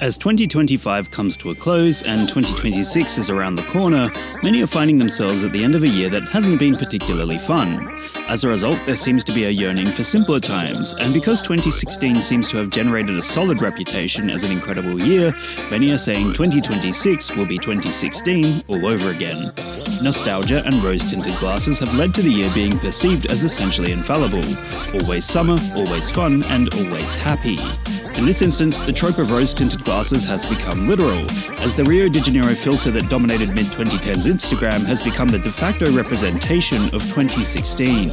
As 2025 comes to a close and 2026 is around the corner, many are finding themselves at the end of a year that hasn't been particularly fun. As a result, there seems to be a yearning for simpler times, and because 2016 seems to have generated a solid reputation as an incredible year, many are saying 2026 will be 2016 all over again. Nostalgia and rose-tinted glasses have led to the year being perceived as essentially infallible. Always summer, always fun, and always happy. In this instance, the trope of rose-tinted glasses has become literal, as the Rio de Janeiro filter that dominated mid-2010s Instagram has become the de facto representation of 2016.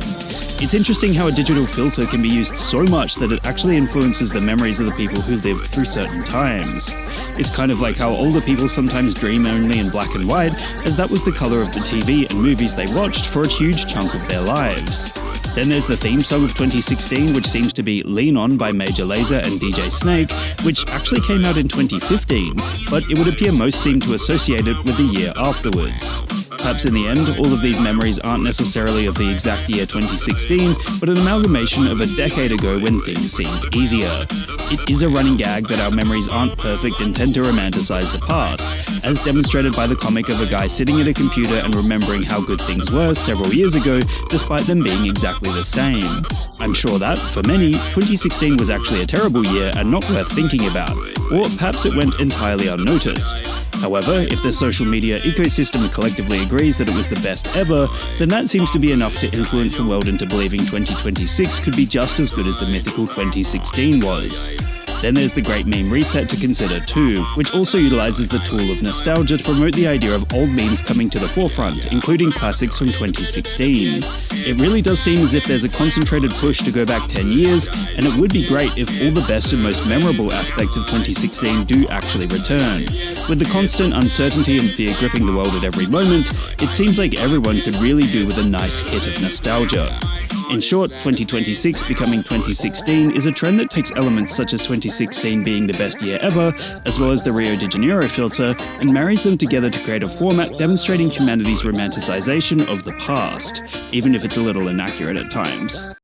It's interesting how a digital filter can be used so much that it actually influences the memories of the people who lived through certain times. It's kind of like how older people sometimes dream only in black and white, as that was the color of the TV and movies they watched for a huge chunk of their lives. Then there's the theme song of 2016, which seems to be Lean On by Major Lazer and DJ Snake, which actually came out in 2015, but it would appear most seem to associate it with the year afterwards. Perhaps in the end, all of these memories aren't necessarily of the exact year 2016, but an amalgamation of a decade ago when things seemed easier. It is a running gag that our memories aren't perfect and tend to romanticize the past, as demonstrated by the comic of a guy sitting at a computer and remembering how good things were several years ago, despite them being exactly the same. I'm sure that, for many, 2016 was actually a terrible year and not worth thinking about, or perhaps it went entirely unnoticed. However, if the social media ecosystem collectively agrees that it was the best ever, then that seems to be enough to influence the world into believing 2026 could be just as good as the mythical 2016 was. Then there's the Great Meme Reset to consider too, which also utilizes the tool of nostalgia to promote the idea of old memes coming to the forefront, including classics from 2016. It really does seem as if there's a concentrated push to go back 10 years, and it would be great if all the best and most memorable aspects of 2016 do actually return. With the constant uncertainty and fear gripping the world at every moment, it seems like everyone could really do with a nice hit of nostalgia. In short, 2026 becoming 2016 is a trend that takes elements such as 2016 being the best year ever, as well as the Rio de Janeiro filter, and marries them together to create a format demonstrating humanity's romanticization of the past, even if it's a little inaccurate at times.